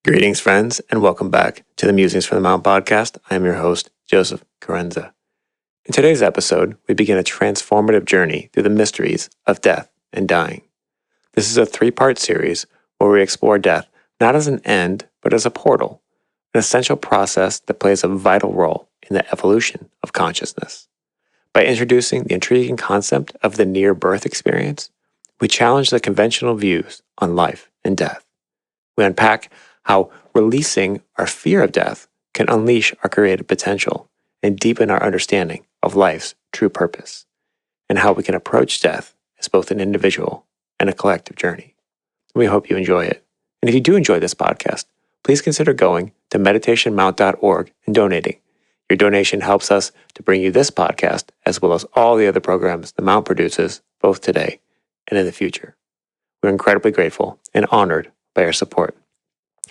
Greetings, friends, and welcome back to the Musings from the Mount podcast. I am your host, Joseph Carenza. In today's episode, we begin a transformative journey through the mysteries of death and dying. This is a 3-part series where we explore death not as an end, but as a portal, an essential process that plays a vital role in the evolution of consciousness. By introducing the intriguing concept of the near-birth experience, we challenge the conventional views on life and death. We unpack how releasing our fear of death can unleash our creative potential and deepen our understanding of life's true purpose, and how we can approach death as both an individual and a collective journey. We hope you enjoy it. And if you do enjoy this podcast, please consider going to meditationmount.org and donating. Your donation helps us to bring you this podcast as well as all the other programs the Mount produces, both today and in the future. We're incredibly grateful and honored by your support.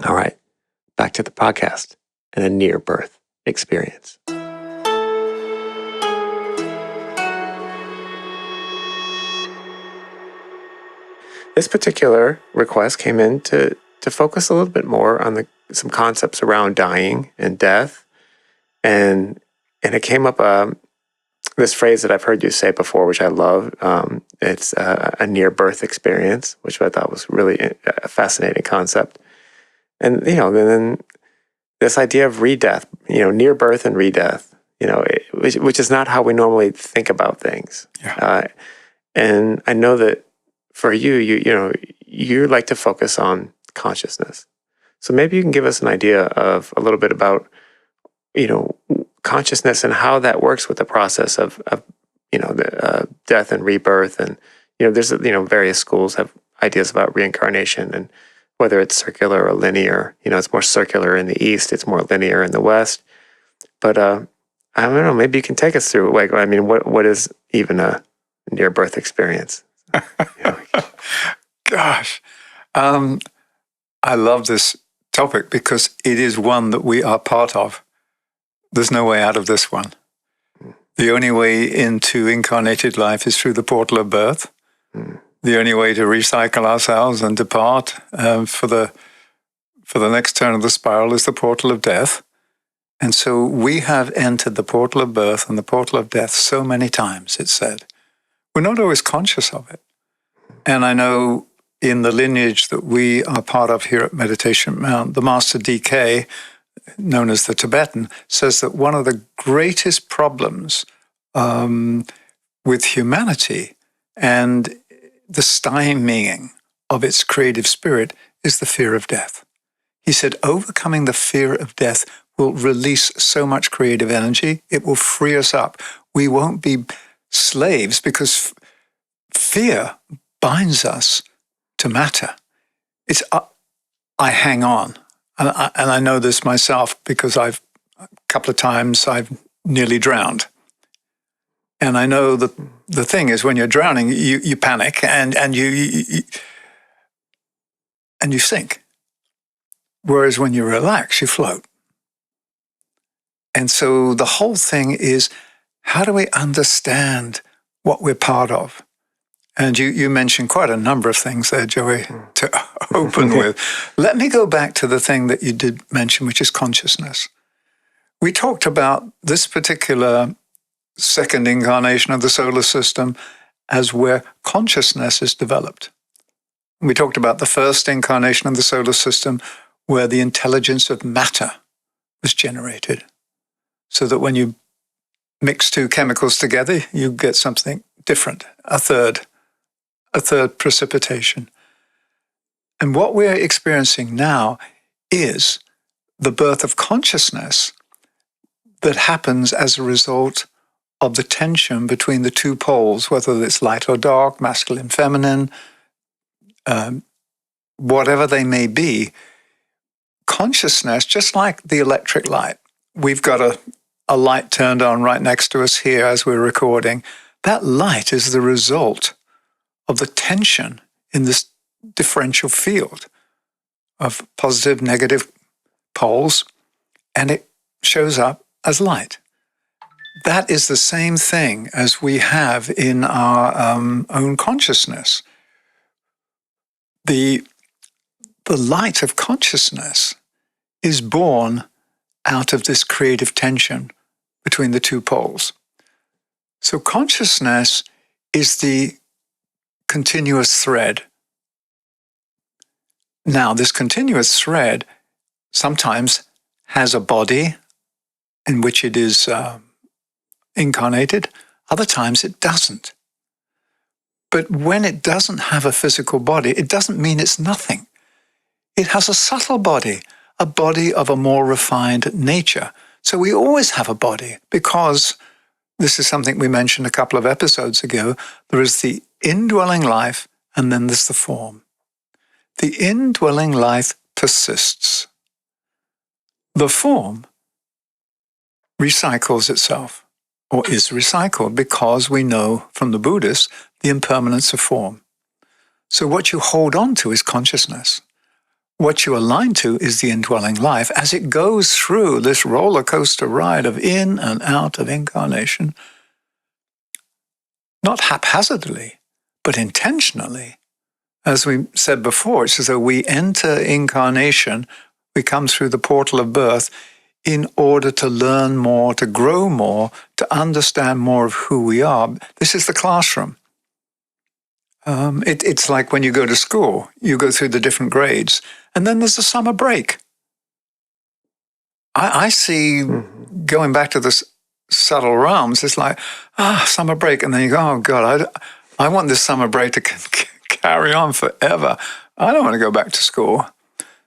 All right, back to the podcast and a near-birth experience. This particular request came in to focus a little bit more on some concepts around dying and death, and it came up this phrase that I've heard you say before, which I love. It's a near-birth experience, which I thought was really a fascinating concept. And, then this idea of re-death, near birth and re-death, which is not how we normally think about things. Yeah. And I know that for you like to focus on consciousness. So maybe you can give us an idea of a little bit about, consciousness and how that works with the process of the death and rebirth. And, there's, various schools have ideas about reincarnation and whether it's circular or linear. It's more circular in the East, it's more linear in the West. But I don't know, maybe you can take us through, what is even a near-birth experience? Gosh, I love this topic because it is one that we are part of. There's no way out of this one. The only way into incarnated life is through the portal of birth. The only way to recycle ourselves and depart for the next turn of the spiral is the portal of death. And so we have entered the portal of birth and the portal of death so many times, it's said. We're not always conscious of it. And I know in the lineage that we are part of here at Meditation Mount, the Master DK, known as the Tibetan, says that one of the greatest problems with humanity and the stymieing of its creative spirit is the fear of death. He said, overcoming the fear of death will release so much creative energy. It will free us up. We won't be slaves because fear binds us to matter. It's, I hang on. And I know this myself because a couple of times I've nearly drowned. And I know that the thing is, when you're drowning, you panic and you sink. Whereas when you relax, you float. And so the whole thing is, how do we understand what we're part of? And you mentioned quite a number of things there, Joey, to open with. Let me go back to the thing that you did mention, which is consciousness. We talked about this particular second incarnation of the solar system as where consciousness is developed. We talked about the first incarnation of the solar system where the intelligence of matter was generated. So that when you mix two chemicals together, you get something different, a third precipitation. And what we're experiencing now is the birth of consciousness that happens as a result of the tension between the two poles, whether it's light or dark, masculine, feminine, whatever they may be. Consciousness, just like the electric light, we've got a light turned on right next to us here as we're recording. That light is the result of the tension in this differential field of positive, negative poles, and it shows up as light. That is the same thing as we have in our own consciousness. The light of consciousness is born out of this creative tension between the two poles. So consciousness is the continuous thread. Now, this continuous thread sometimes has a body in which it is incarnated. Other times it doesn't. But when it doesn't have a physical body, it doesn't mean it's nothing. It has a subtle body, a body of a more refined nature. So we always have a body because this is something we mentioned a couple of episodes ago. There is the indwelling life and then there's the form. The indwelling life persists. The form recycles itself, or is recycled, because we know from the Buddhists the impermanence of form. So what you hold on to is consciousness. What you align to is the indwelling life as it goes through this roller coaster ride of in and out of incarnation, not haphazardly, but intentionally. As we said before, it's as though we enter incarnation, we come through the portal of birth in order to learn more, to grow more, to understand more of who we are. This is the classroom. It's like when you go to school, you go through the different grades, and then there's the summer break. I see, going back to the subtle realms, it's like, summer break. And then you go, oh God, I want this summer break to carry on forever. I don't want to go back to school.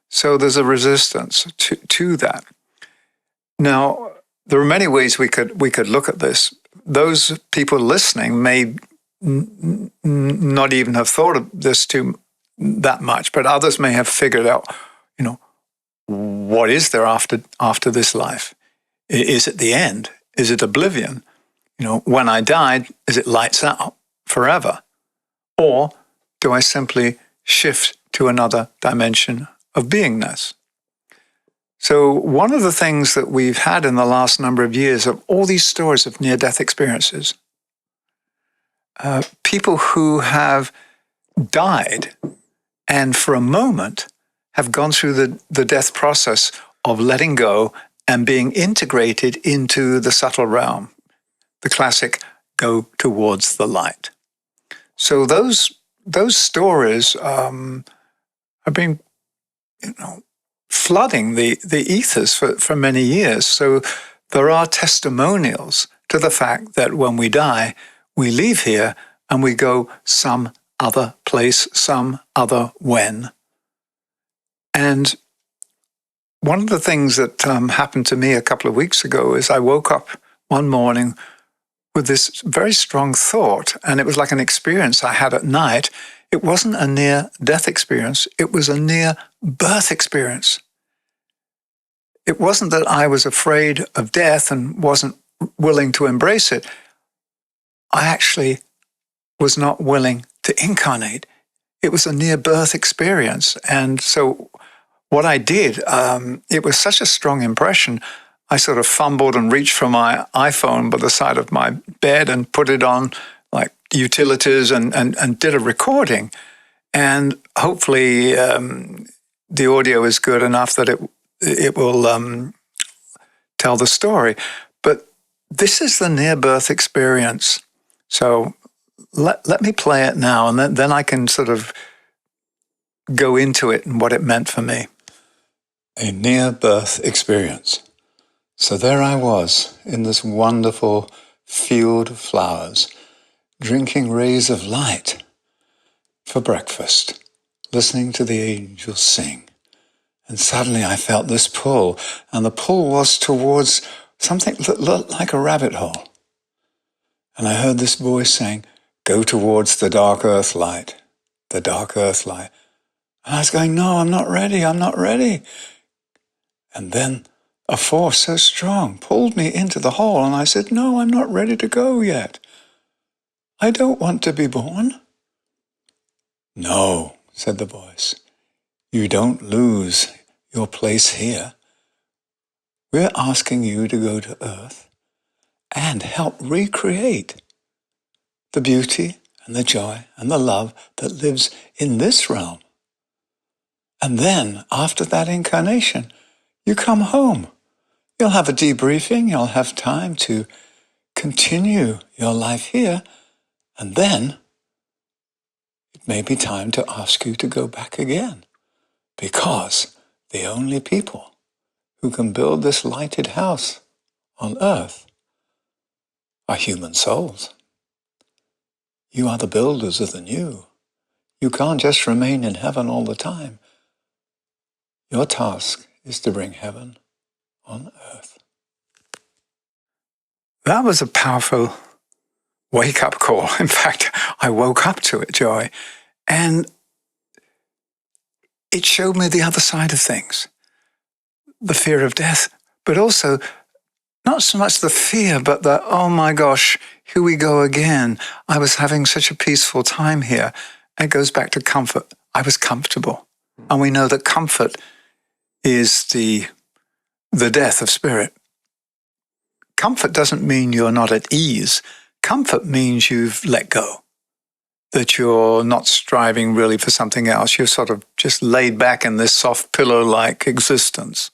So there's a resistance to that. Now, there are many ways we could look at this. Those people listening may not even have thought of this that much, but others may have figured out, what is there after this life? Is it the end? Is it oblivion? When I died, is it lights out forever? Or do I simply shift to another dimension of beingness? So one of the things that we've had in the last number of years are all these stories of near-death experiences. People who have died and for a moment have gone through the death process of letting go and being integrated into the subtle realm, the classic go towards the light. So those stories have been, flooding the ethers for many years. So there are testimonials to the fact that when we die, we leave here and we go some other place, some other when. And one of the things that happened to me a couple of weeks ago is I woke up one morning with this very strong thought, and it was like an experience I had at night. It wasn't a near-death experience. It was a near-birth experience. It wasn't that I was afraid of death and wasn't willing to embrace it. I actually was not willing to incarnate. It was a near-birth experience. And so what I did, it was such a strong impression, I sort of fumbled and reached for my iPhone by the side of my bed and put it on like utilities and did a recording. And hopefully the audio is good enough that it will tell the story. But this is the near-birth experience. So let me play it now, and then I can sort of go into it and what it meant for me. A near-birth experience. So there I was in this wonderful field of flowers, drinking rays of light for breakfast, listening to the angels sing. And suddenly I felt this pull, and the pull was towards something that looked like a rabbit hole. And I heard this voice saying, go towards the dark earth light, the dark earth light. And I was going, no, I'm not ready. And then a force so strong pulled me into the hole, and I said, no, I'm not ready to go yet. I don't want to be born. No, said the voice, you don't lose your place here. We're asking you to go to earth and help recreate the beauty and the joy and the love that lives in this realm. And then, after that incarnation, you come home. You'll have a debriefing. You'll have time to continue your life here. And then it may be time to ask you to go back again. Because the only people who can build this lighted house on earth are human souls. You are the builders of the new. You can't just remain in heaven all the time. Your task is to bring heaven on earth. That was a powerful wake-up call. In fact, I woke up to it, Joy, and it showed me the other side of things. The fear of death, but also not so much the fear, but the, oh my gosh, here we go again. I was having such a peaceful time here. It goes back to comfort. I was comfortable. And we know that comfort is the death of spirit. Comfort doesn't mean you're not at ease. Comfort means you've let go, that you're not striving really for something else. You're sort of just laid back in this soft pillow-like existence.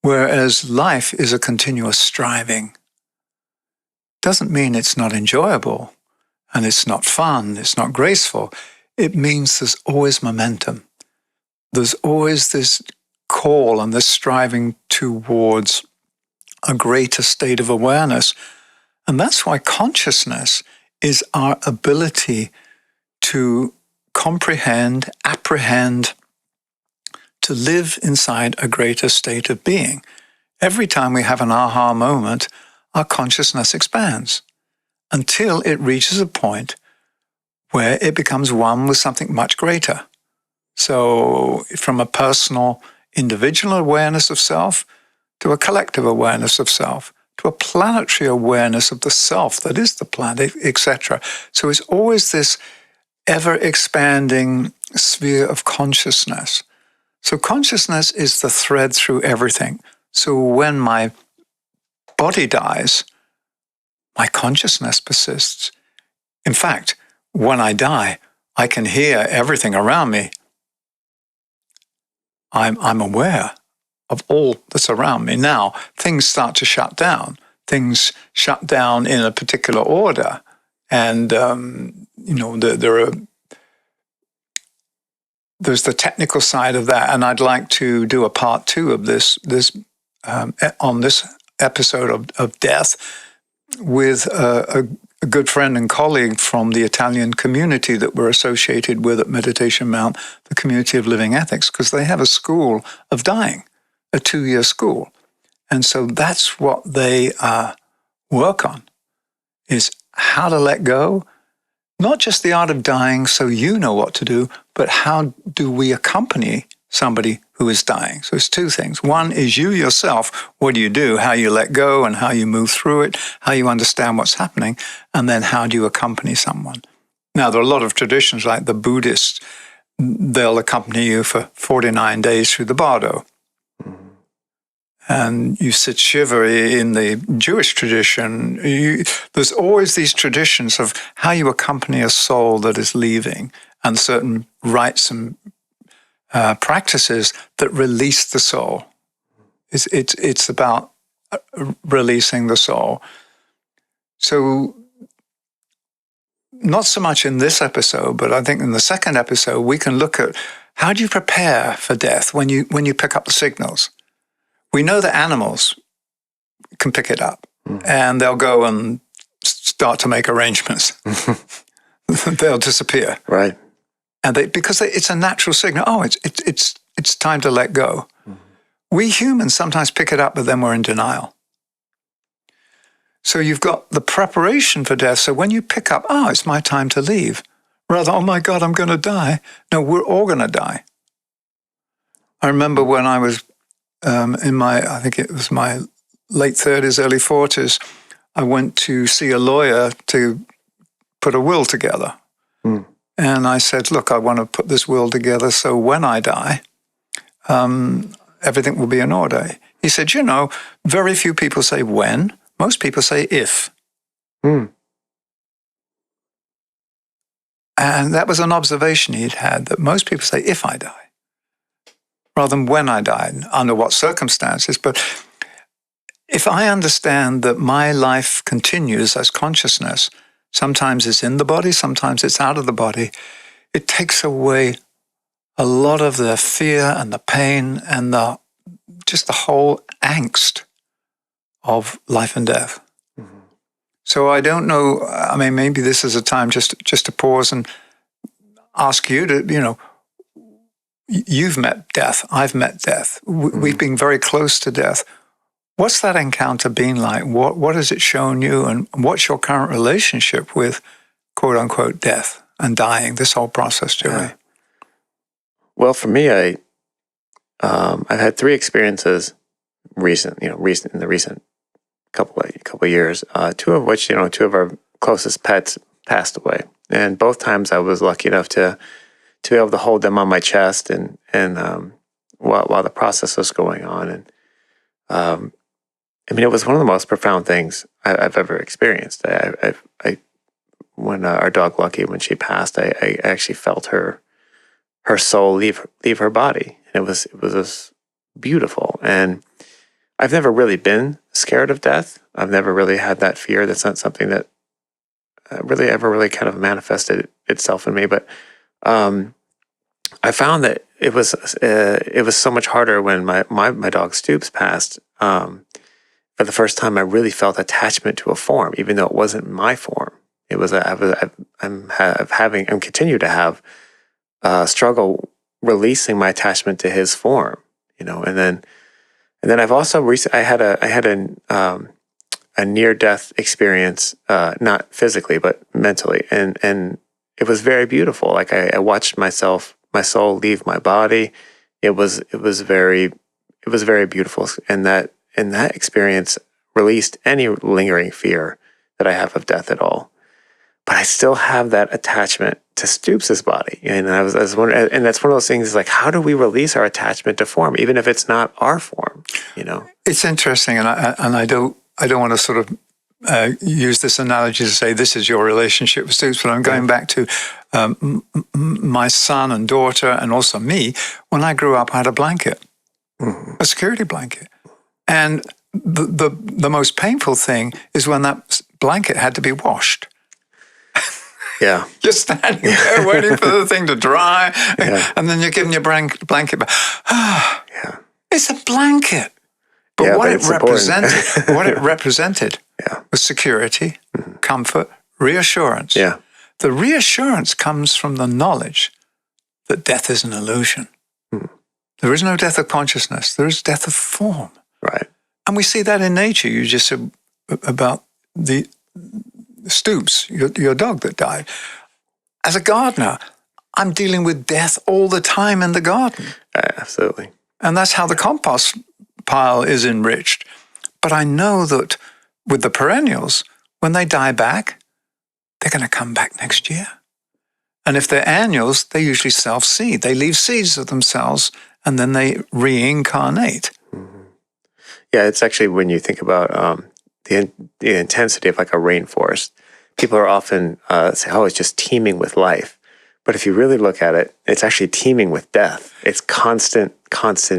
Whereas life is a continuous striving. Doesn't mean it's not enjoyable and it's not fun, it's not graceful. It means there's always momentum. There's always this call and this striving towards a greater state of awareness. And that's why consciousness is our ability to comprehend, apprehend, to live inside a greater state of being. Every time we have an aha moment, our consciousness expands until it reaches a point where it becomes one with something much greater. So from a personal, individual awareness of self to a collective awareness of self, to a planetary awareness of the self that is the planet, etc. So it's always this ever-expanding sphere of consciousness. So consciousness is the thread through everything. So when my body dies, my consciousness persists. In fact, when I die, I can hear everything around me. I'm aware of all that's around me. Now, things start to shut down. Things shut down in a particular order. And, there's the technical side of that. And I'd like to do a part 2 of this on this episode of death with a good friend and colleague from the Italian community that we're associated with at Meditation Mount, the Community of Living Ethics, because they have a school of dying, a 2-year school. And so that's what they work on, is how to let go, not just the art of dying so you know what to do, but how do we accompany somebody who is dying? So it's 2 things. One is you yourself, what do you do, how you let go and how you move through it, how you understand what's happening, and then how do you accompany someone? Now, there are a lot of traditions like the Buddhists, they'll accompany you for 49 days through the bardo. And you sit shiva in the Jewish tradition. There's always these traditions of how you accompany a soul that is leaving and certain rites and practices that release the soul. It's about releasing the soul. So not so much in this episode, but I think in the second episode, we can look at how do you prepare for death when you pick up the signals. We know that animals can pick it up and they'll go and start to make arrangements. They'll disappear. Right. And because it's a natural signal. Oh, it's time to let go. Mm-hmm. We humans sometimes pick it up, but then we're in denial. So you've got the preparation for death. So when you pick up, oh, it's my time to leave. Rather, oh my God, I'm going to die. No, we're all going to die. I remember when I was I think it was my late 30s, early 40s, I went to see a lawyer to put a will together. Mm. And I said, look, I want to put this will together so when I die, everything will be in order. He said, very few people say when, most people say if. Mm. And that was an observation he'd had, that most people say if I die. rather than when I die, under what circumstances. But if I understand that my life continues as consciousness, sometimes it's in the body, sometimes it's out of the body, it takes away a lot of the fear and the pain and just the whole angst of life and death. Mm-hmm. So I don't know, I mean, maybe this is a time just to pause and ask you to, you've met death, I've met death. We've been very close to death. What's that encounter been like? What has it shown you, and what's your current relationship with quote unquote death and dying, this whole process, Joey? Yeah. Well, for me, I've had 3 experiences in the recent couple of years. 2 of which, 2 of our closest pets passed away, and both times I was lucky enough to be able to hold them on my chest and while the process was going on. And I mean, it was one of the most profound things I've ever experienced. When our dog Lucky, when she passed, I actually felt her soul leave her body. And it was beautiful. And I've never really been scared of death. I've never really had that fear. That's not something that really ever really kind of manifested itself in me. But I found that it was so much harder when my dog Stoops passed. For the first time, I really felt attachment to a form, even though it wasn't my form. It was I'm continue to have struggle releasing my attachment to his form, and then I've also I had a near death experience, not physically but mentally, and it was very beautiful. Like I watched my soul leave my body. It was very beautiful, and that experience released any lingering fear that I have of death at all. But I still have that attachment to Stoops' body. And I was wondering, and that's one of those things, like, how do we release our attachment to form, even if it's not our form, It's interesting, and I don't want to sort of use this analogy to say this is your relationship with Stoops, but I'm going back to my son and daughter, and also me. When I grew up, I had a blanket, a security blanket. And the most painful thing is when that blanket had to be washed. Yeah. You're standing there waiting for the thing to dry, and then you're giving your blanket back. Yeah. It's a blanket. But what it represented was security, comfort, reassurance. Yeah. The reassurance comes from the knowledge that death is an illusion. There is no death of consciousness. There is death of form. Right. And we see that in nature. You just said about the Stoops, your dog that died. As a gardener, I'm dealing with death all the time in the garden. Absolutely. And that's how the compost pile is enriched. But I know that with the perennials, when they die back, they're going to come back next year. And if they're annuals, they usually self-seed. They leave seeds of themselves, and then they reincarnate. Yeah, it's actually, when you think about the intensity of like a rainforest, people are often say, oh, it's just teeming with life. But if you really look at it, it's actually teeming with death. It's constant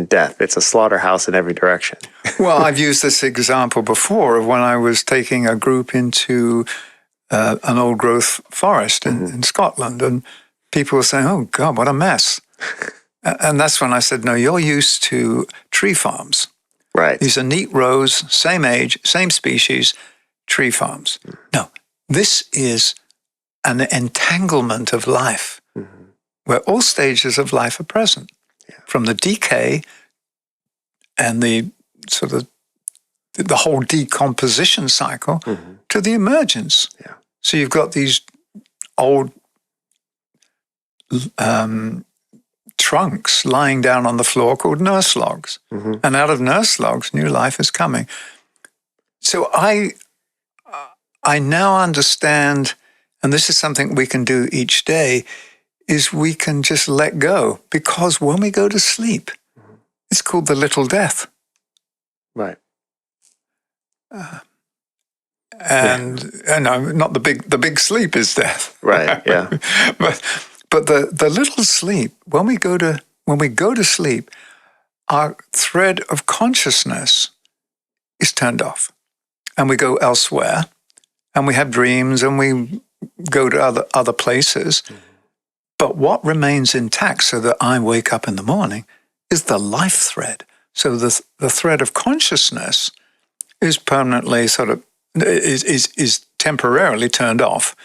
death. It's a slaughterhouse in every direction. Well, I've used this example before of when I was taking a group into an old growth forest in Scotland, and people were saying, oh God, what a mess. And that's when I said, no, you're used to tree farms. Right. These are neat rows, same age, same species, tree farms. No, this is an entanglement of life, where all stages of life are present, from the decay and the sort of the whole decomposition cycle to the emergence. Yeah. So you've got these old trunks lying down on the floor called nurse logs. And out of nurse logs, new life is coming. So I now understand, and this is something we can do each day, is we can just let go. Because when we go to sleep, it's called the little death. Right. Not the big sleep is death. Right, yeah. But the little sleep, when we go to sleep, our thread of consciousness is turned off. And we go elsewhere, and we have dreams, and we go to other places. Mm-hmm. But what remains intact so that I wake up in the morning is the life thread. So the thread of consciousness is permanently is temporarily turned off,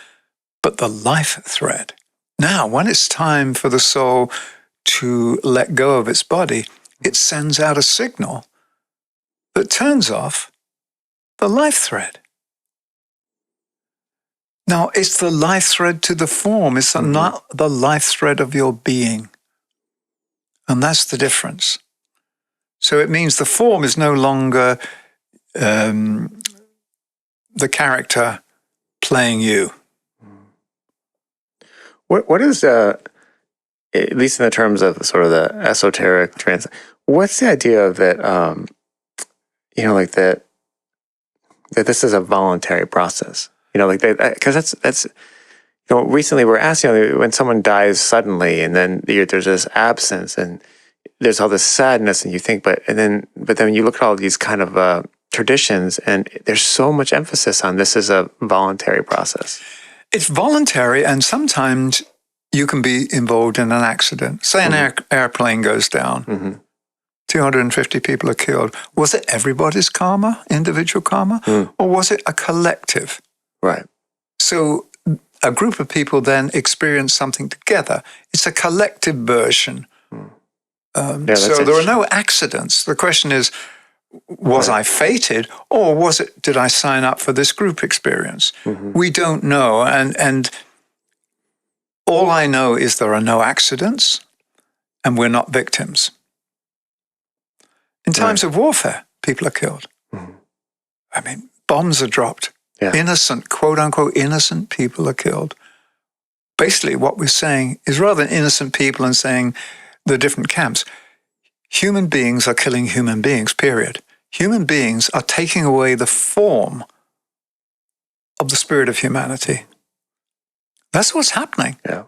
but the life thread. Now, when it's time for the soul to let go of its body, it sends out a signal that turns off the life thread. Now, it's the life thread to the form. It's not the life thread of your being. And that's the difference. So it means the form is no longer the character playing you. What is, at least in the terms of sort of the esoteric what's the idea of that, that this is a voluntary process? Because that's recently we're asked, when someone dies suddenly and then there's this absence and there's all this sadness and you think, but then you look at all these kind of traditions and there's so much emphasis on this is a voluntary process. It's voluntary, and sometimes you can be involved in an accident. Say an airplane goes down. 250 people are killed. Was it everybody's karma, individual karma, or was it a collective? Right. So a group of people then experience something together. It's a collective version. So there are no accidents. The question is, was I fated, or did I sign up for this group experience? We don't know. And all I know is there are no accidents and we're not victims. In times of warfare, people are killed. I mean, bombs are dropped. Yeah. Innocent, quote unquote, innocent people are killed. Basically, what we're saying is rather than innocent people and saying the different camps, human beings are killing human beings, period. Human beings are taking away the form of the spirit of humanity. That's what's happening. Yeah.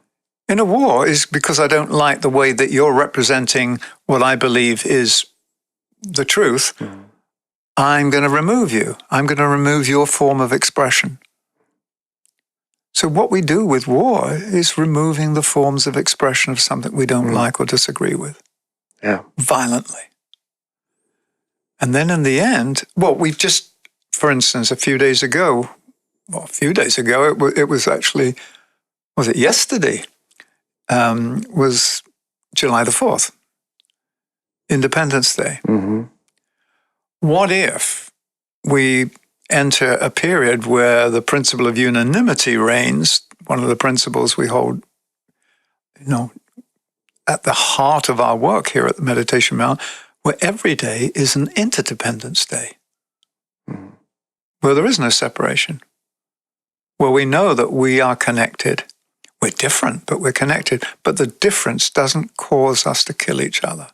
In a war is because I don't like the way that you're representing what I believe is the truth. I'm going to remove you. I'm going to remove your form of expression. So what we do with war is removing the forms of expression of something we don't like or disagree with. Yeah. Violently. And then in the end, we've just, for instance, a few days ago, it was actually, was it yesterday? Was July the 4th, Independence Day. What if we enter a period where the principle of unanimity reigns, one of the principles we hold, at the heart of our work here at the Meditation Mount, where every day is an interdependence day, where there is no separation, where we know that we are connected. We're different, but we're connected. But the difference doesn't cause us to kill each other.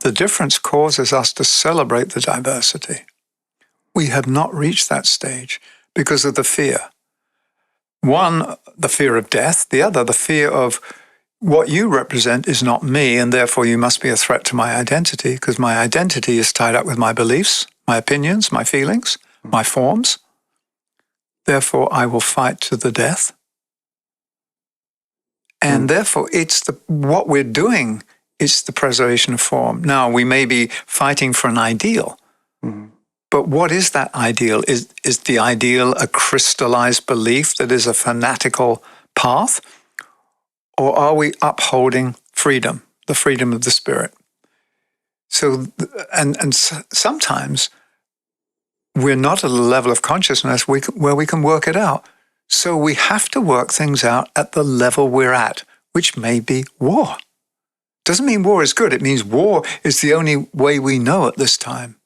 The difference causes us to celebrate the diversity. We have not reached that stage because of the fear. One, the fear of death. The other, the fear of what you represent is not me, and therefore you must be a threat to my identity, because my identity is tied up with my beliefs, my opinions, my feelings, my forms. Therefore, I will fight to the death. And therefore, what we're doing is the preservation of form. Now, we may be fighting for an ideal, but what is that ideal? Is the ideal a crystallized belief that is a fanatical path? Or are we upholding freedom, the freedom of the spirit? So, and sometimes we're not at a level of consciousness where we can work it out. So we have to work things out at the level we're at, which may be war. Doesn't mean war is good. It means war is the only way we know at this time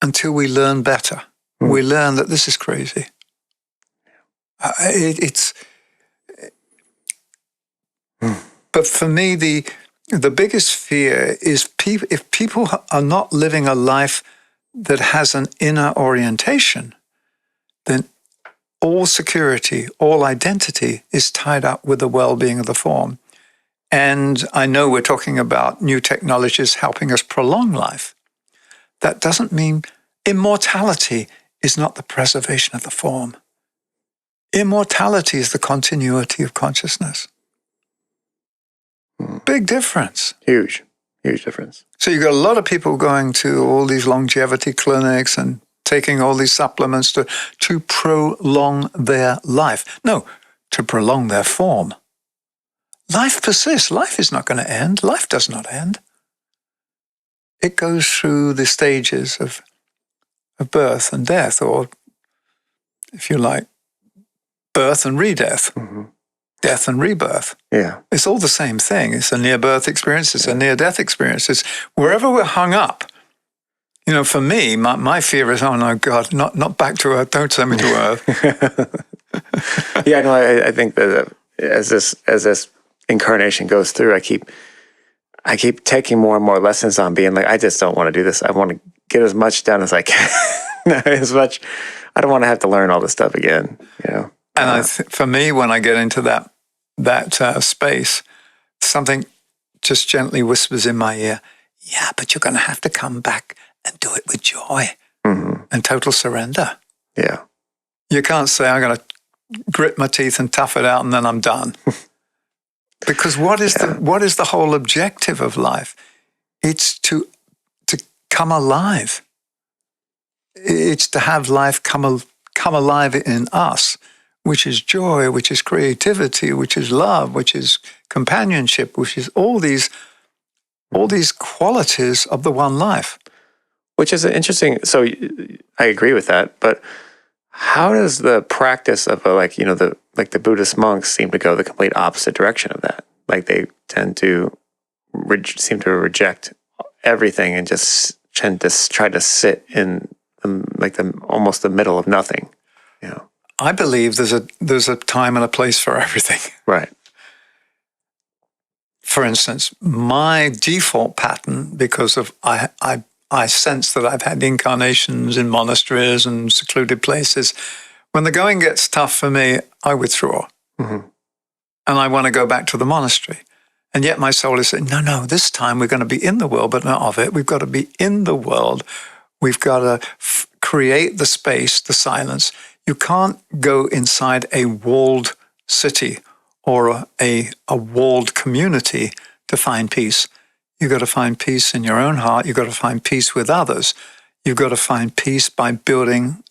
until we learn better. We learn that this is crazy. But for me, the biggest fear is if people are not living a life that has an inner orientation, then all security, all identity is tied up with the well-being of the form. And I know we're talking about new technologies helping us prolong life. That doesn't mean immortality is not the preservation of the form. Immortality is the continuity of consciousness. Big difference. Huge difference. So you've got a lot of people going to all these longevity clinics and taking all these supplements to prolong their life. No, to prolong their form. Life persists. Life is not going to end. Life does not end. It goes through the stages of birth and death, or, if you like, birth and re-death, death and rebirth. Yeah. It's all the same thing. It's a near-birth experience. It's a near-death experience. It's wherever we're hung up. You know, for me, my fear is, oh no, God, not back to Earth. Don't send me to Earth. Yeah, no, I think that as this incarnation goes through, I keep taking more and more lessons on being like, I just don't want to do this. I want to get as much done as I can. I don't want to have to learn all this stuff again. You know. And for me, when I get into that space, something just gently whispers in my ear, yeah, but you're going to have to come back and do it with joy and total surrender. Yeah. You can't say, I'm going to grit my teeth and tough it out and then I'm done. Because what is the whole objective of life? It's to come alive. It's to have life come alive in us, which is joy, which is creativity, which is love, which is companionship, which is all these qualities of the one life. Which is interesting. So I agree with that, but how does the practice of the Buddhist monks seem to go the complete opposite direction of that? Like they tend to seem to reject everything and just tend to try to sit in almost the middle of nothing. You know. I believe there's a time and a place for everything. Right. For instance, my default pattern, because of I sense that I've had incarnations in monasteries and secluded places. When the going gets tough for me, I withdraw. And I want to go back to the monastery. And yet my soul is saying, no, this time we're going to be in the world, but not of it. We've got to be in the world. We've got to create the space, the silence. You can't go inside a walled city or a walled community to find peace. You've got to find peace in your own heart. You've got to find peace with others. You've got to find peace by building,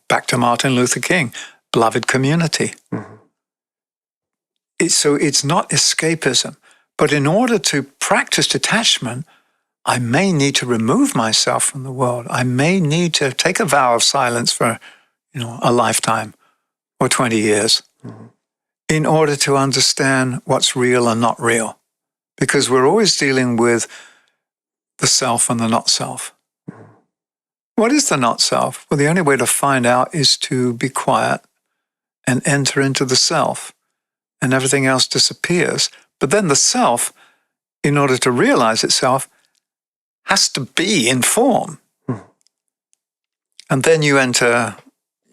back to Martin Luther King, beloved community. It's not escapism. But in order to practice detachment, I may need to remove myself from the world. I may need to take a vow of silence for, a lifetime or 20 years in order to understand what's real and not real. Because we're always dealing with the self and the not self. What is the not self? Well, the only way to find out is to be quiet and enter into the self, and everything else disappears. But then the self, in order to realize itself, has to be in form. And then you enter,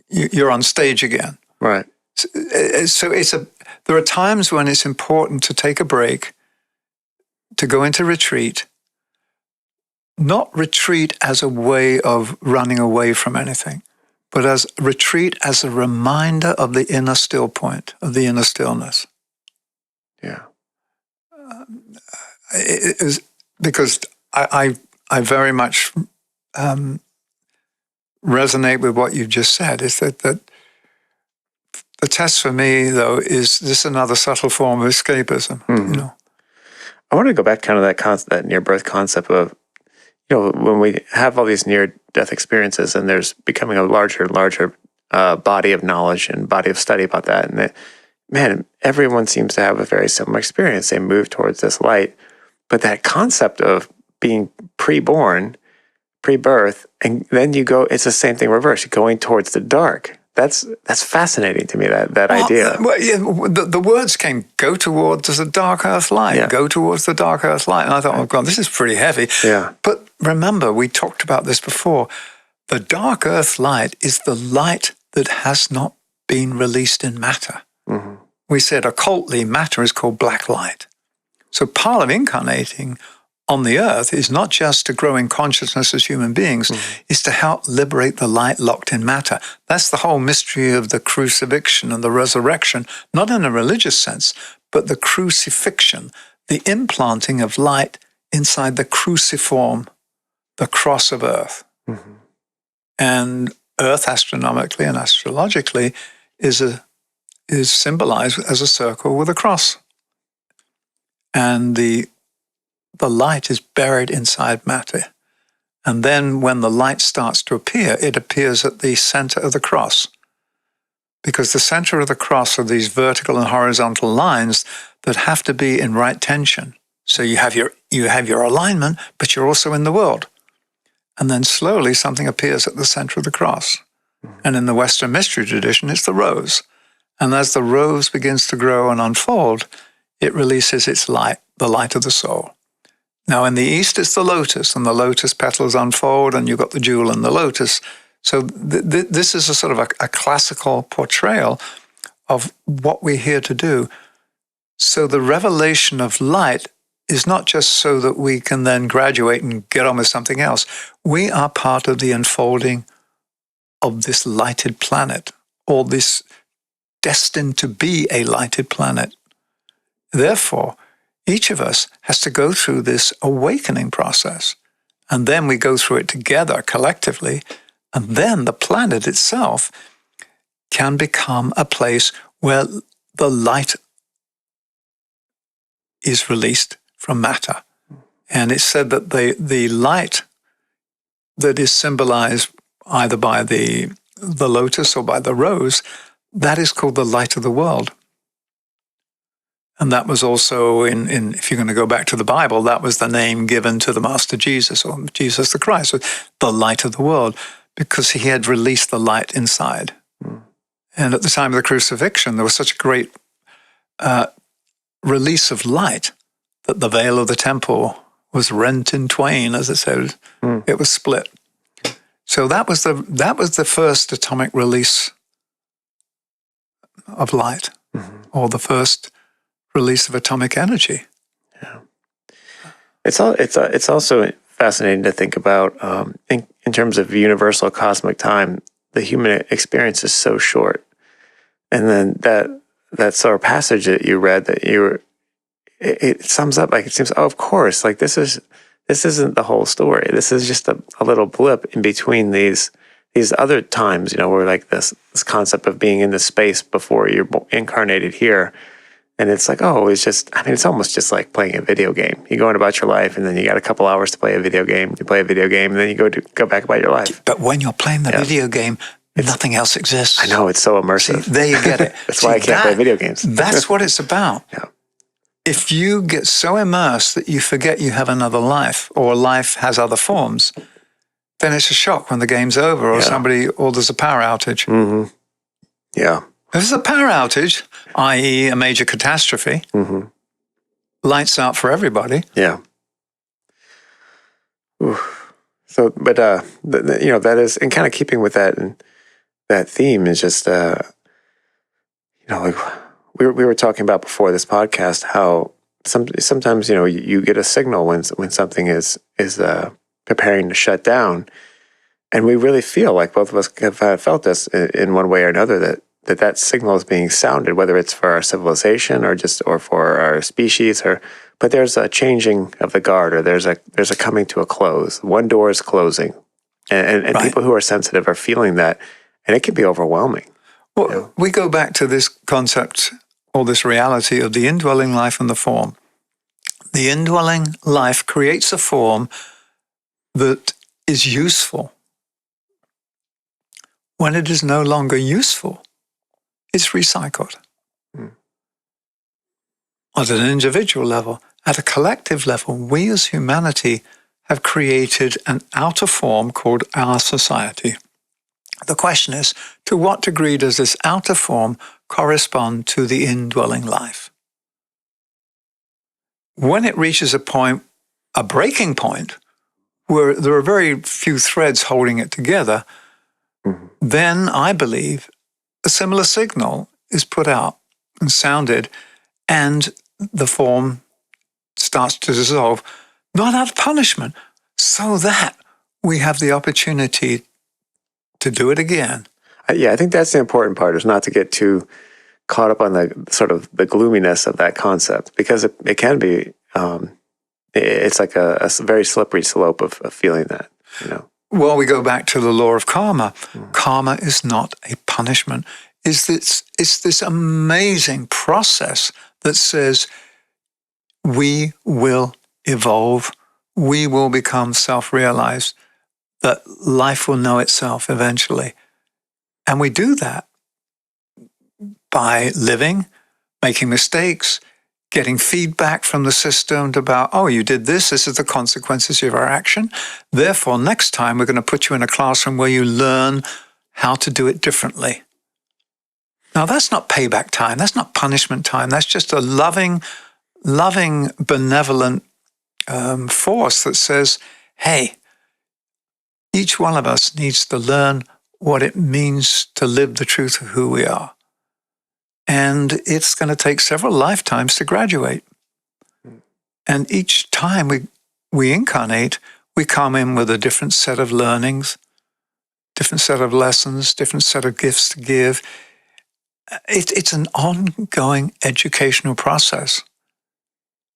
you're on stage again. Right. So there are times when it's important to take a break, to go into retreat, not retreat as a way of running away from anything, but as retreat as a reminder of the inner still point, of the inner stillness. Yeah. Because I very much resonate with what you've just said, is that the test for me, though, is this another subtle form of escapism, I want to go back kind of that near-birth concept of, when we have all these near-death experiences and there's becoming a larger and larger body of knowledge and body of study about that. And everyone seems to have a very similar experience. They move towards this light. But that concept of being pre-born, pre-birth, and then you go, it's the same thing reversed, going towards the dark. That's fascinating to me, that idea. Well, yeah, the words came, go towards the dark earth light, go towards the dark earth light. And I thought, oh God, this is pretty heavy. Yeah. But remember, we talked about this before. The dark earth light is the light that has not been released in matter. We said occultly, matter is called black light. So part of incarnating on the earth is not just to grow in consciousness as human beings, is to help liberate the light locked in matter. That's the whole mystery of the crucifixion and the resurrection, not in a religious sense, but the crucifixion, the implanting of light inside the cruciform, the cross of earth. And earth astronomically and astrologically is symbolized as a circle with a cross. And the light is buried inside matter. And then when the light starts to appear, it appears at the center of the cross. Because the center of the cross are these vertical and horizontal lines that have to be in right tension. So you have your alignment, but you're also in the world. And then slowly something appears at the center of the cross. And in the Western mystery tradition, it's the rose. And as the rose begins to grow and unfold, it releases its light, the light of the soul. Now, in the East, it's the lotus, and the lotus petals unfold, and you've got the jewel in the lotus. So this is a sort of a classical portrayal of what we're here to do. So the revelation of light is not just so that we can then graduate and get on with something else. We are part of the unfolding of this lighted planet, or this destined to be a lighted planet. Therefore, each of us has to go through this awakening process. And then we go through it together, collectively. And then the planet itself can become a place where the light is released from matter. And it's said that the light that is symbolized either by the lotus or by the rose, that is called the light of the world. And that was also in if you're going to go back to the Bible, that was the name given to the Master Jesus, or Jesus the Christ, so the light of the world, because he had released the light inside. And at the time of the crucifixion, there was such a great release of light that the veil of the temple was rent in twain, as it said. It was split. So that was the first atomic release of light, or the first release of atomic energy. Yeah, it's also fascinating to think about in terms of universal cosmic time. The human experience is so short, and then that sort of passage that you read, it sums up, like, it seems, oh, of course, like this isn't the whole story. This is just a little blip in between these other times, where like this concept of being in this space before you're incarnated here. And it's like, oh, it's almost just like playing a video game. You go on about your life, and then you got a couple hours to play a video game. You play a video game, and then you go back about your life. But when you're playing the video game, nothing else exists. I know, it's so immersive. See, there you get it. That's why I can't play video games. That's what it's about. Yeah. If you get so immersed that you forget you have another life, or life has other forms, then it's a shock when the game's over, or there's a power outage. Yeah. If there's a power outage, i.e. a major catastrophe, lights out for everybody. Yeah. Oof. So, but that is, and kind of keeping with that, and that theme is just, like we were talking about before this podcast, how sometimes you get a signal when something is preparing to shut down, and we really feel like both of us have felt this in one way or another, that signal is being sounded, whether it's for our civilization or for our species, but there's a changing of the guard, or there's a coming to a close. One door is closing, and right. People who are sensitive are feeling that, and it can be overwhelming. Well, we go back to this concept, or this reality of the indwelling life and the form. The indwelling life creates a form that is useful. When it is no longer useful, it's recycled. At an individual level, at a collective level, we as humanity have created an outer form called our society. The question is, to what degree does this outer form correspond to the indwelling life? When it reaches a breaking point, where there are very few threads holding it together, then I believe a similar signal is put out and sounded, and the form starts to dissolve, not out of punishment, so that we have the opportunity to do it again. Yeah, I think that's the important part, is not to get too caught up on the sort of the gloominess of that concept, because it can be, it's like a very slippery slope of feeling that, you know. Well, we go back to the law of karma. Karma is not a punishment. It's this amazing process that says we will evolve, we will become self-realized, that life will know itself eventually. And we do that by living, making mistakes, getting feedback from the system about, oh, you did this is the consequences of our action. Therefore, next time we're going to put you in a classroom where you learn how to do it differently. Now, that's not payback time. That's not punishment time. That's just a loving, benevolent force that says, hey, each one of us needs to learn what it means to live the truth of who we are. And it's going to take several lifetimes to graduate. And each time we incarnate, we come in with a different set of learnings, different set of lessons, different set of gifts to give. It's an ongoing educational process.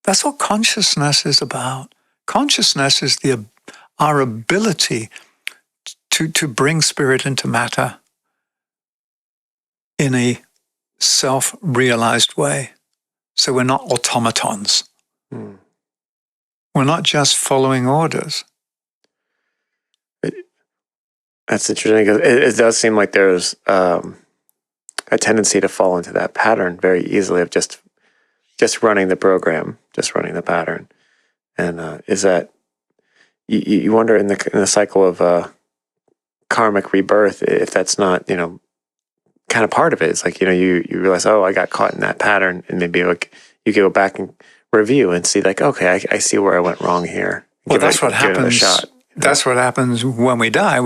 That's what consciousness is about. Consciousness is our ability to bring spirit into matter in a self-realized way. So we're not automatons. We're not just following orders. That's interesting, because it does seem like there's a tendency to fall into that pattern very easily of just running the program, just running the pattern. And is that, you wonder in the cycle of karmic rebirth, if that's not, kind of part of it. It's like, you realize, oh, I got caught in that pattern, and maybe like you go back and review and see, like, okay, I see where I went wrong here. Well, that's what happens. That's what happens when we die.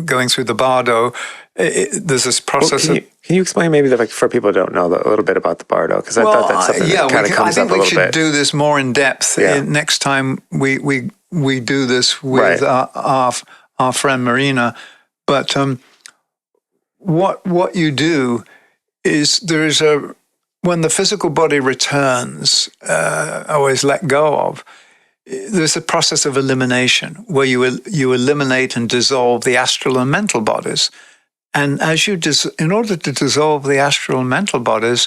Going through the bardo. There's this process. Well, can you explain maybe for people who don't know a little bit about the bardo? Because I thought that's something that kind of comes up a little bit. I think we should do this more in depth next time we do this with our friend Marina. But what you do is when the physical body returns, always let go of, there's a process of elimination where you eliminate and dissolve the astral and mental bodies. And in order to dissolve the astral and mental bodies,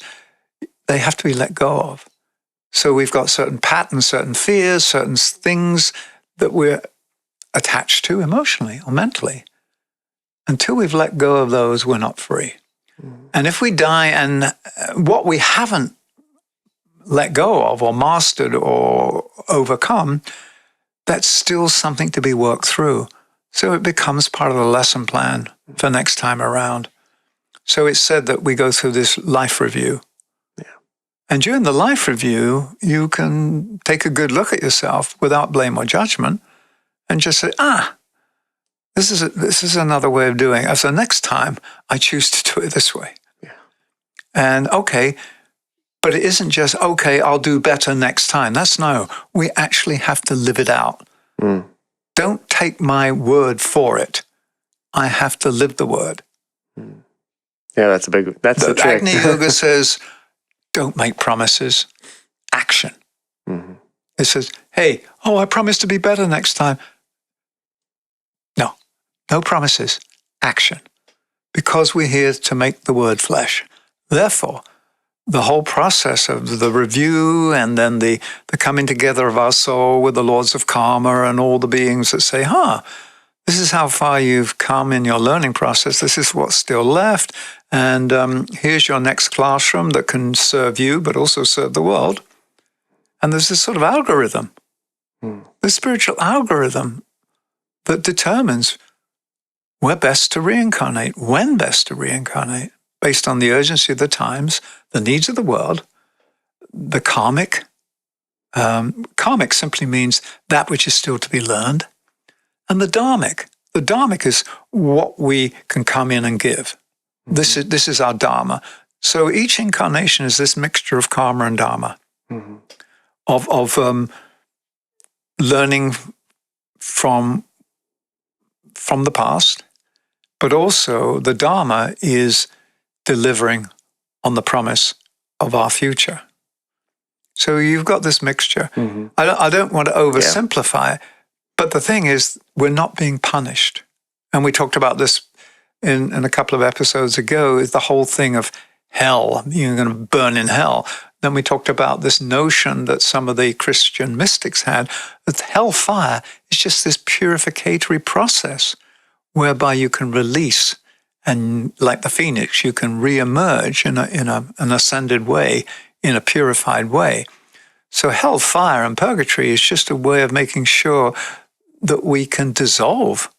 they have to be let go of. So we've got certain patterns, certain fears, certain things that we're attached to emotionally or mentally. Until we've let go of those, we're not free. And if we die and what we haven't let go of or mastered or overcome, that's still something to be worked through. So it becomes part of the lesson plan for next time around. So it's said that we go through this life review. Yeah. And during the life review, you can take a good look at yourself without blame or judgment and just say, this is another way of doing it. So next time, I choose to do it this way. Yeah. And okay, but it isn't just, okay, I'll do better next time. We actually have to live it out. Don't take my word for it. I have to live the word. Yeah, that's the trick. Agni Yoga says, don't make promises, action. Mm-hmm. It says, hey, I promise to be better next time. No promises, action. Because we're here to make the word flesh. Therefore, the whole process of the review and then the coming together of our soul with the lords of karma and all the beings that say, this is how far you've come in your learning process. This is what's still left. And here's your next classroom that can serve you, but also serve the world. And there's this sort of algorithm, the spiritual algorithm that determines where best to reincarnate, when best to reincarnate, based on the urgency of the times, the needs of the world, the karmic. Karmic simply means that which is still to be learned. And the dharmic. The dharmic is what we can come in and give. Mm-hmm. This is our dharma. So each incarnation is this mixture of karma and dharma. Mm-hmm. of learning from the past, but also the Dharma is delivering on the promise of our future. So you've got this mixture. Mm-hmm. I don't want to oversimplify it, but the thing is, we're not being punished. And we talked about this in a couple of episodes ago, is the whole thing of hell. You're going to burn in hell. Then we talked about this notion that some of the Christian mystics had, that hellfire is just this purificatory process whereby you can release, and like the phoenix, you can re-emerge in an ascended way, in a purified way. So hellfire and purgatory is just a way of making sure that we can dissolve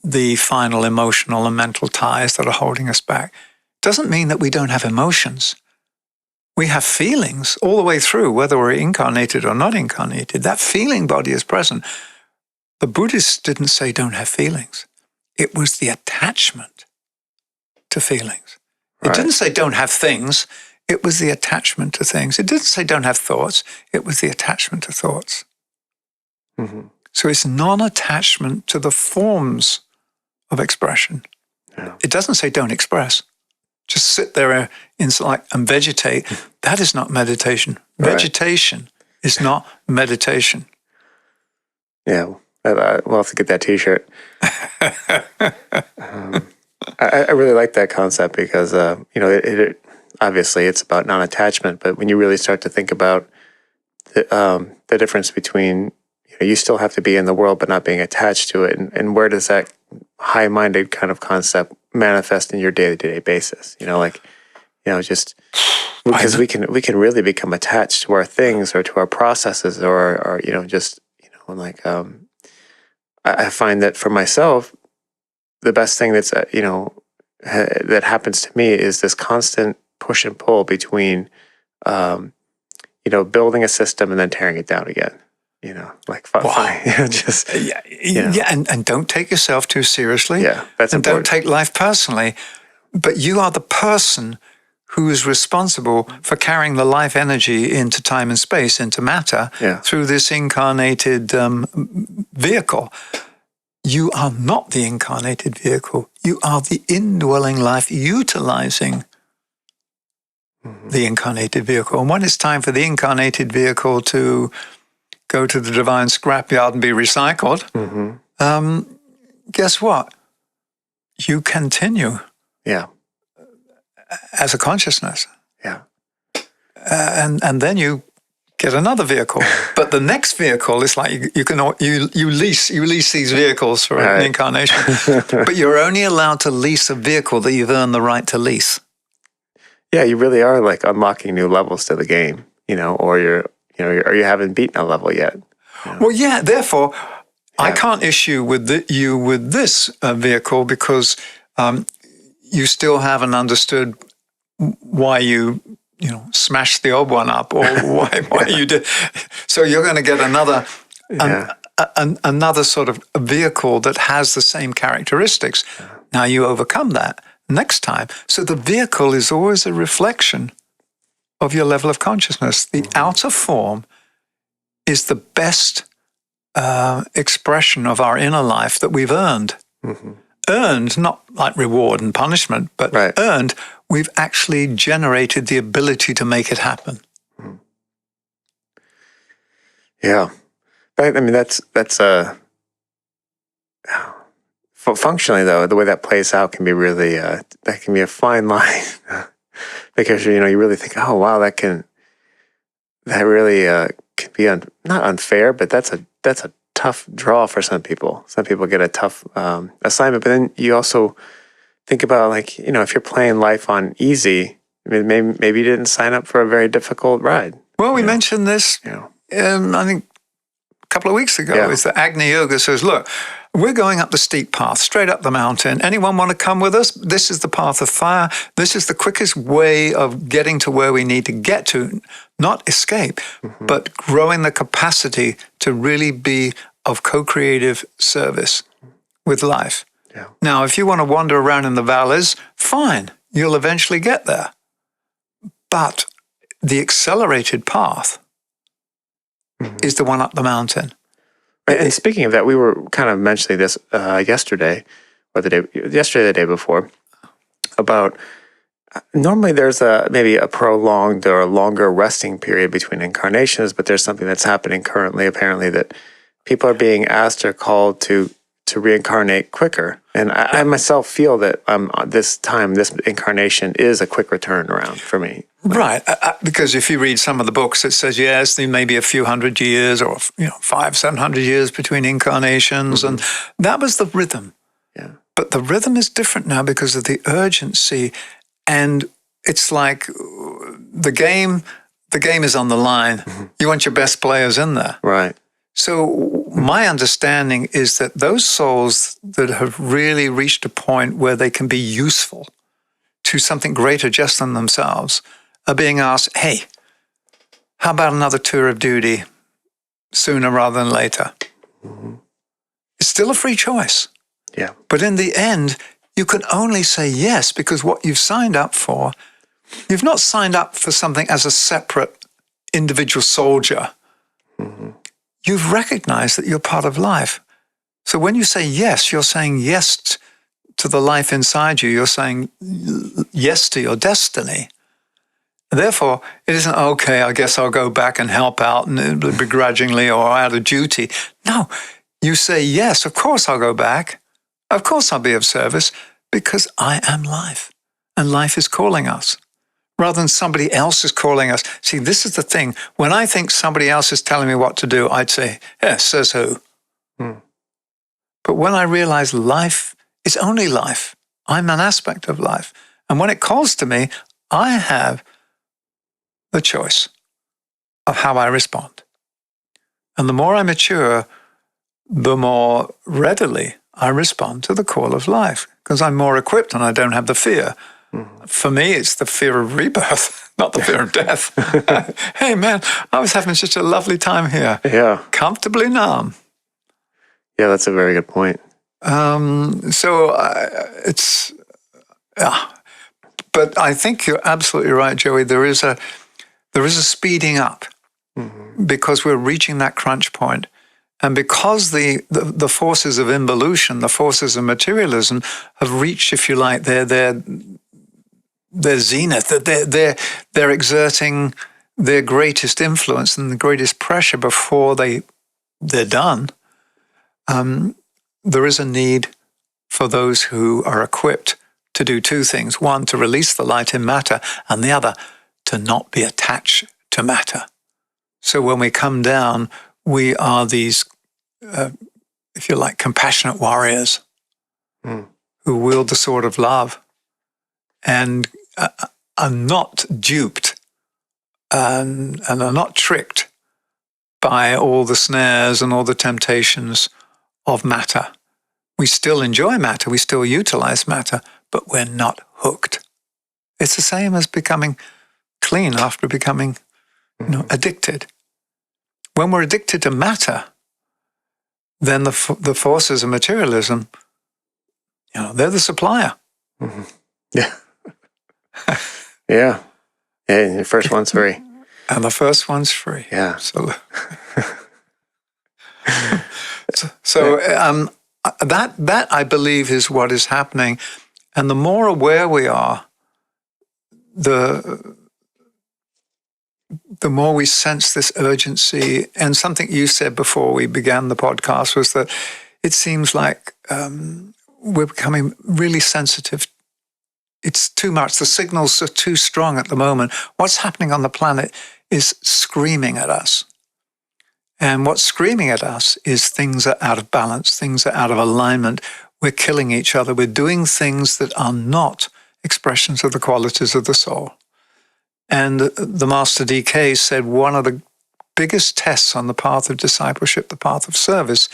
the final emotional and mental ties that are holding us back. Doesn't mean that we don't have emotions. We have feelings all the way through, whether we're incarnated or not incarnated. That feeling body is present. The Buddhists didn't say don't have feelings. It was the attachment to feelings. It didn't say don't have things. It was the attachment to things. It didn't say don't have thoughts. It was the attachment to thoughts. Mm-hmm. So it's non-attachment to the forms of expression. Yeah. It doesn't say don't express. Just sit there and vegetate. That is not meditation. Vegetation is not meditation. Yeah, we'll have to get that T-shirt. I really like that concept because it obviously it's about non-attachment, but when you really start to think about the difference between you still have to be in the world but not being attached to it, and where does that high-minded kind of concept manifest in your day-to-day basis? Just because we can really become attached to our things or to our processes or I find that for myself, the best thing that's that happens to me is this constant push and pull between building a system and then tearing it down again. And don't take yourself too seriously. Yeah, that's and important. Don't take life personally. But you are the person who is responsible for carrying the life energy into time and space, into matter, through this incarnated vehicle. You are not the incarnated vehicle. You are the indwelling life utilizing the incarnated vehicle. And when it's time for the incarnated vehicle to go to the divine scrapyard and be recycled, guess what? You continue. Yeah. As a consciousness. Yeah. And then you get another vehicle. But the next vehicle is like you lease these vehicles for an incarnation. But you're only allowed to lease a vehicle that you've earned the right to lease. Yeah, you really are like unlocking new levels to the game, or you haven't beaten a level yet. Well, yeah, therefore, I can't issue with you with this vehicle because you still haven't understood why you smashed the old one up, or why you did. So you're going to get another another sort of vehicle that has the same characteristics. Now you overcome that next time. So the vehicle is always a reflection of your level of consciousness. The outer form is the best expression of our inner life that we've earned. Earned, not like reward and punishment, but earned, we've actually generated the ability to make it happen. Yeah. I mean, that's functionally, though, the way that plays out can be really, that can be a fine line. Because, you really think, oh, wow, that really can be not unfair, but that's a tough draw for some people. Some people get a tough assignment, but then you also think about if you're playing life on easy, maybe you didn't sign up for a very difficult ride. Well, we mentioned this, I think a couple of weeks ago, is that Agni Yoga says, look, we're going up the steep path, straight up the mountain. Anyone want to come with us? This is the path of fire. This is the quickest way of getting to where we need to get to, not escape, but growing the capacity to really be of co-creative service with life. Yeah. Now, if you want to wander around in the valleys, fine, you'll eventually get there. But the accelerated path is the one up the mountain. And speaking of that, we were kind of mentioning this yesterday, or the day before, about normally there's maybe a prolonged or a longer resting period between incarnations, but there's something that's happening currently, apparently, that people are being asked or called to reincarnate quicker. And I myself feel that this incarnation is a quick return around for me. Right, because if you read some of the books, it says, yes, there may be a few hundred years or 500-700 years between incarnations. And that was the rhythm. Yeah. But the rhythm is different now because of the urgency. And it's like the game is on the line. You want your best players in there. Right. So my understanding is that those souls that have really reached a point where they can be useful to something greater just than themselves are being asked, hey, how about another tour of duty sooner rather than later? It's still a free choice. Yeah. But in the end, you can only say yes because what you've signed up for, you've not signed up for something as a separate individual soldier. You've recognized that you're part of life. So when you say yes, you're saying yes to the life inside you. You're saying yes to your destiny. Therefore, it isn't, okay, I guess I'll go back and help out and begrudgingly or out of duty. No, you say, yes, of course I'll go back. Of course I'll be of service because I am life and life is calling us rather than somebody else is calling us. See, this is the thing. When I think somebody else is telling me what to do, I'd say, yes, says who? But when I realize life is only life, I'm an aspect of life. And when it calls to me, I have the choice of how I respond. And the more I mature, the more readily I respond to the call of life because I'm more equipped and I don't have the fear. For me, it's the fear of rebirth, not the fear of death. Hey, man, I was having such a lovely time here. Yeah. Comfortably numb. Yeah, that's a very good point. But I think you're absolutely right, Joey. There is a speeding up because we're reaching that crunch point. And because the forces of involution, the forces of materialism have reached, if you like, their zenith, they're exerting their greatest influence and the greatest pressure before they're done. There is a need for those who are equipped to do two things. One, to release the light in matter, and the other, to not be attached to matter. So when we come down, we are these, if you like, compassionate warriors who wield the sword of love and are not duped and are not tricked by all the snares and all the temptations of matter. We still enjoy matter, we still utilize matter, but we're not hooked. It's the same as becoming clean after becoming addicted. When we're addicted to matter, then the forces of materialism, they're the supplier. Yeah. Yeah. And the first one's free. And the first one's free. Yeah. Absolutely. So that I believe is what is happening. And the more aware we are, the more we sense this urgency. And something you said before we began the podcast was that it seems like we're becoming really sensitive. It's too much. The signals are too strong at the moment. What's happening on the planet is screaming at us. And what's screaming at us is things are out of balance, things are out of alignment. We're killing each other. We're doing things that are not expressions of the qualities of the soul. And the Master DK said one of the biggest tests on the path of discipleship, the path of service,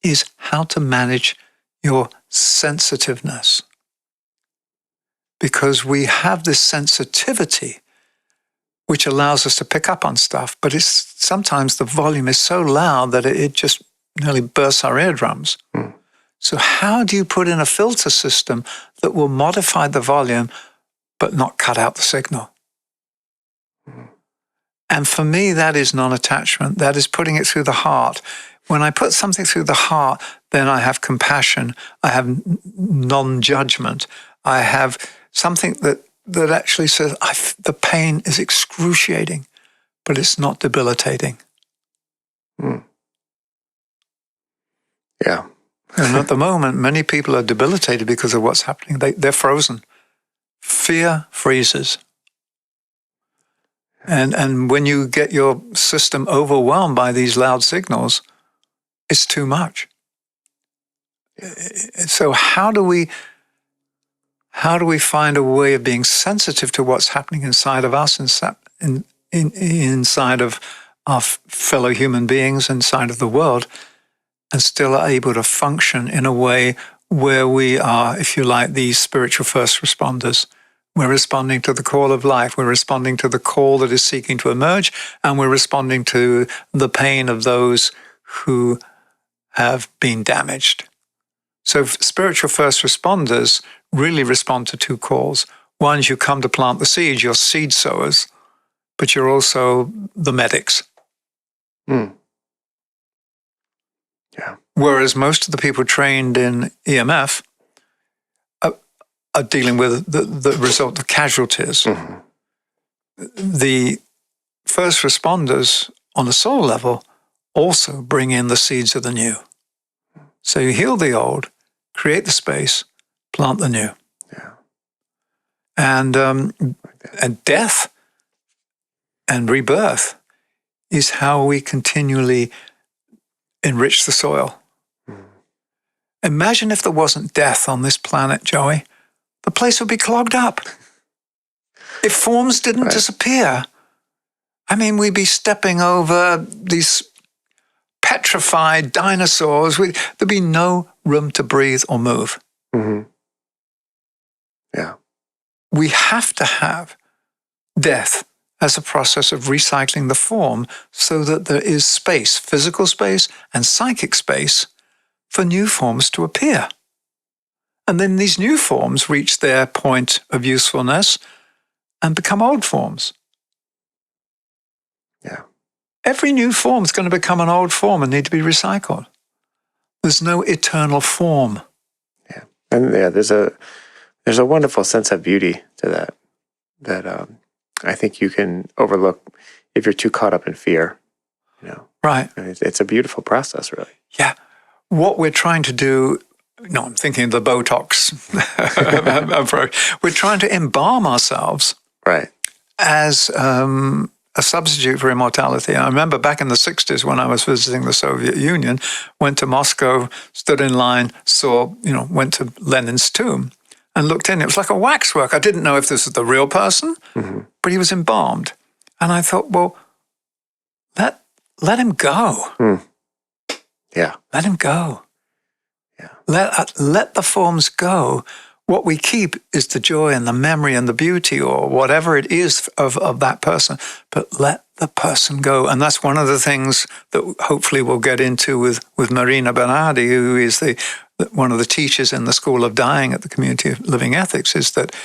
is how to manage your sensitiveness. Because we have this sensitivity which allows us to pick up on stuff, but sometimes the volume is so loud that it just nearly bursts our eardrums. So how do you put in a filter system that will modify the volume but not cut out the signal? And for me, that is non-attachment. That is putting it through the heart. When I put something through the heart, then I have compassion. I have non-judgment. I have something that actually says the pain is excruciating, but it's not debilitating. Mm. Yeah. And at the moment, many people are debilitated because of what's happening. They're frozen. Fear freezes. And when you get your system overwhelmed by these loud signals, it's too much. So how do we find a way of being sensitive to what's happening inside of us, inside of our fellow human beings, inside of the world, and still are able to function in a way where we are, if you like, these spiritual first responders? We're responding to the call of life. We're responding to the call that is seeking to emerge, and we're responding to the pain of those who have been damaged. So spiritual first responders really respond to two calls. One is you come to plant the seeds, you're seed sowers, but you're also the medics. Mm. Yeah. Whereas most of the people trained in EMF are dealing with the result of casualties. Mm-hmm. The first responders on a soul level also bring in the seeds of the new. So you heal the old, create the space, plant the new. Yeah. And death and rebirth is how we continually enrich the soil. Mm. Imagine if there wasn't death on this planet, Joey. The place would be clogged up. If forms didn't disappear, I mean, we'd be stepping over these petrified dinosaurs. There'd be no room to breathe or move. Mm-hmm. Yeah. We have to have death as a process of recycling the form so that there is space, physical space and psychic space, for new forms to appear. And then these new forms reach their point of usefulness and become old forms. Yeah. Every new form is going to become an old form and need to be recycled. There's no eternal form. Yeah. And yeah, there's a wonderful sense of beauty to that I think you can overlook if you're too caught up in fear. Right. It's a beautiful process, really. Yeah. What we're trying to do, I'm thinking of the Botox approach. We're trying to embalm ourselves, right, as a substitute for immortality. I remember back in the 60s when I was visiting the Soviet Union, went to Moscow, stood in line, went to Lenin's tomb and looked in. It was like a waxwork. I didn't know if this was the real person, but he was embalmed. And I thought, well, let him go. Mm. Yeah. Let him go. Yeah. Let the forms go. What we keep is the joy and the memory and the beauty or whatever it is of that person, but let the person go. And that's one of the things that hopefully we'll get into with Marina Bernardi, who is one of the teachers in the School of Dying at the Community of Living Ethics, is that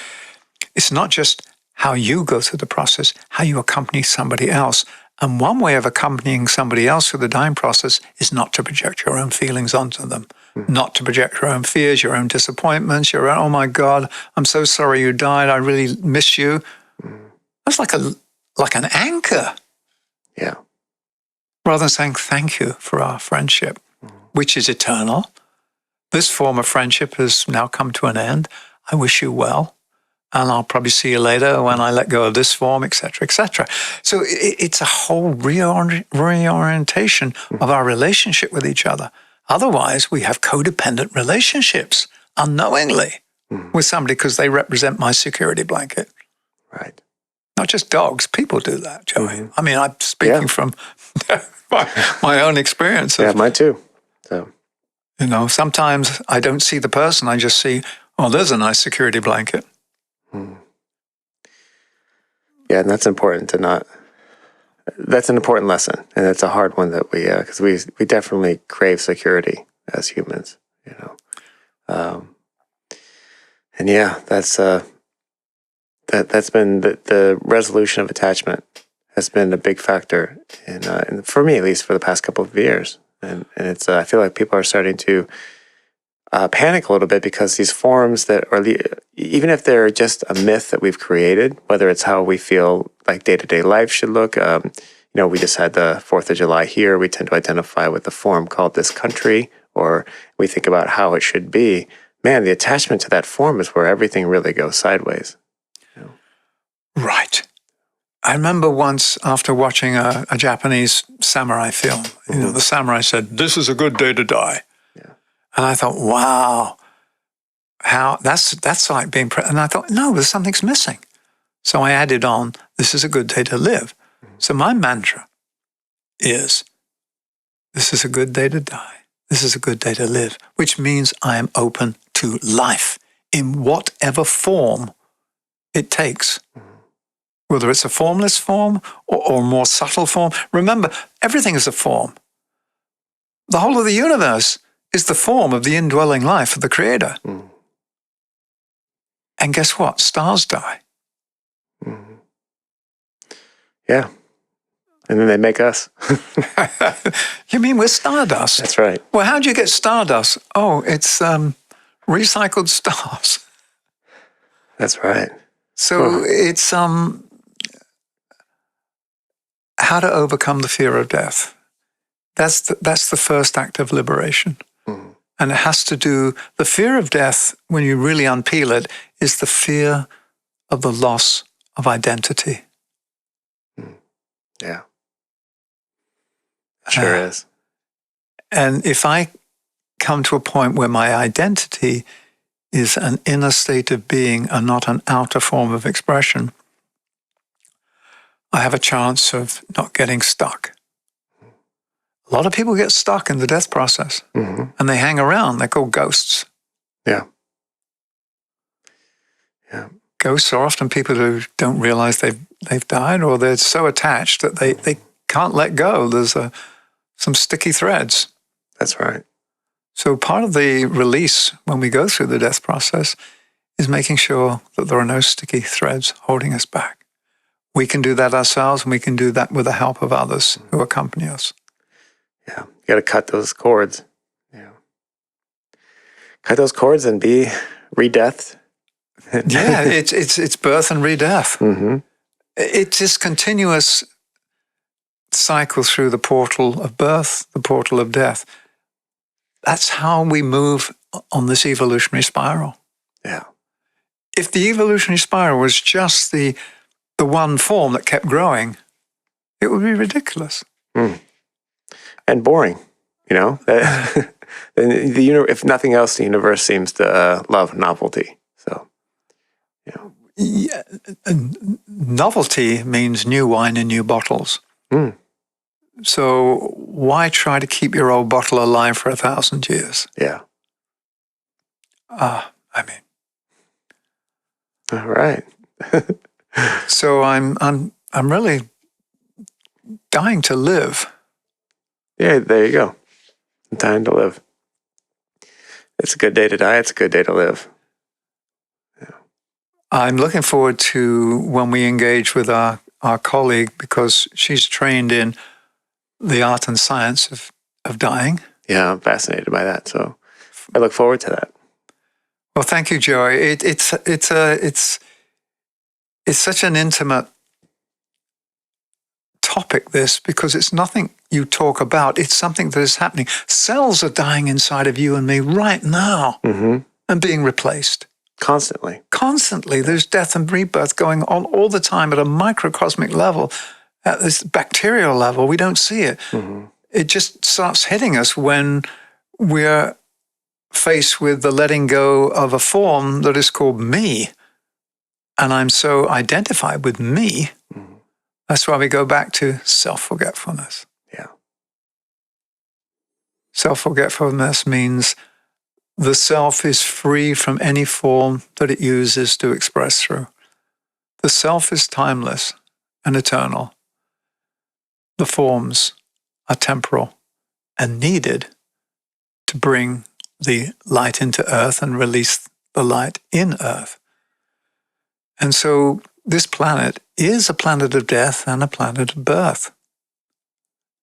it's not just how you go through the process, how you accompany somebody else. And one way of accompanying somebody else through the dying process is not to project your own feelings onto them, not to project your own fears, your own disappointments, your own, oh my God, I'm so sorry you died, I really miss you. That's like an anchor. Yeah. Rather than saying thank you for our friendship, which is eternal. This form of friendship has now come to an end. I wish you well. And I'll probably see you later when I let go of this form, et cetera, et cetera. So it's a whole reorientation of our relationship with each other. Otherwise, we have codependent relationships unknowingly with somebody because they represent my security blanket. Right. Not just dogs, people do that, Joey. I mean, I'm speaking from my own experience. Yeah, mine too. So, sometimes I don't see the person. I just see, oh, there's a nice security blanket. Yeah, and that's important that's an important lesson. And it's a hard one that because we definitely crave security as humans, And yeah, that's been the resolution of attachment has been a big factor in for me, at least, for the past couple of years. And it's I feel like people are starting to panic a little bit because these forms that are even if they're just a myth that we've created, whether it's how we feel like day-to-day life should look. We just had the 4th of July here. We tend to identify with the form called this country, or we think about how it should be. Man, the attachment to that form is where everything really goes sideways. Right. I remember once after watching a Japanese samurai film, the samurai said, "This is a good day to die." Yeah. And I thought, wow, how that's like being, and I thought, no, there's something's missing. So I added on, "This is a good day to live." So my mantra is, this is a good day to die. This is a good day to live, which means I am open to life in whatever form it takes. Whether it's a formless form or more subtle form. Remember, everything is a form. The whole of the universe is the form of the indwelling life of the Creator. Mm. And guess what? Stars die. Mm-hmm. Yeah. And then they make us. You mean we're stardust? That's right. Well, how'd you get stardust? Oh, it's recycled stars. That's right. So it's how to overcome the fear of death. That's the first act of liberation. Mm. And it has to do, the fear of death, when you really unpeel it, is the fear of the loss of identity. Mm. Yeah. Sure is. And if I come to a point where my identity is an inner state of being and not an outer form of expression, I have a chance of not getting stuck. A lot of people get stuck in the death process, and they hang around. They're called ghosts. Yeah. Yeah. Ghosts are often people who don't realize they've died, or they're so attached that they can't let go. There's some sticky threads. That's right. So part of the release when we go through the death process is making sure that there are no sticky threads holding us back. We can do that ourselves, and we can do that with the help of others who accompany us. Yeah. You got to cut those cords. Yeah. Cut those cords and be re-deathed. Yeah, it's birth and re-death. Mm-hmm. It's this continuous cycle through the portal of birth, the portal of death. That's how we move on this evolutionary spiral. Yeah. If the evolutionary spiral was just the one form that kept growing, it would be ridiculous. Mm. And boring, if nothing else, the universe seems to love novelty. So, Yeah, novelty means new wine in new bottles. Mm. So why try to keep your old bottle alive for 1,000 years? Yeah. All right. So I'm really dying to live. Yeah, there you go. Time to live. It's a good day to die. It's a good day to live. Yeah. I'm looking forward to when we engage with our colleague, because she's trained in the art and science of dying. Yeah, I'm fascinated by that. So I look forward to that. Well, thank you, Joey. It's such an intimate topic, this, because it's nothing you talk about. It's something that is happening. Cells are dying inside of you and me right now and being replaced. Constantly. Constantly. There's death and rebirth going on all the time at a microcosmic level, at this bacterial level. We don't see it. It just starts hitting us when we're faced with the letting go of a form that is called me. And I'm so identified with me. That's why we go back to self-forgetfulness. Yeah. Self-forgetfulness means the self is free from any form that it uses to express through. The self is timeless and eternal. The forms are temporal and needed to bring the light into earth and release the light in earth. And so this planet is a planet of death and a planet of birth.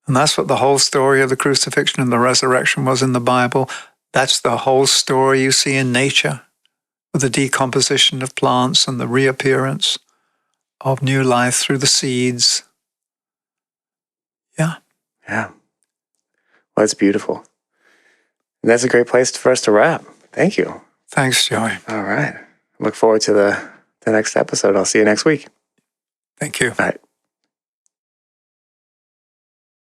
And that's what the whole story of the crucifixion and the resurrection was in the Bible. That's the whole story you see in nature, with the decomposition of plants and the reappearance of new life through the seeds. Yeah. Yeah. Well, it's beautiful. And that's a great place for us to wrap. Thank you. Thanks, Joey. All right. Look forward to the next episode. I'll see you next week. Thank you. All right.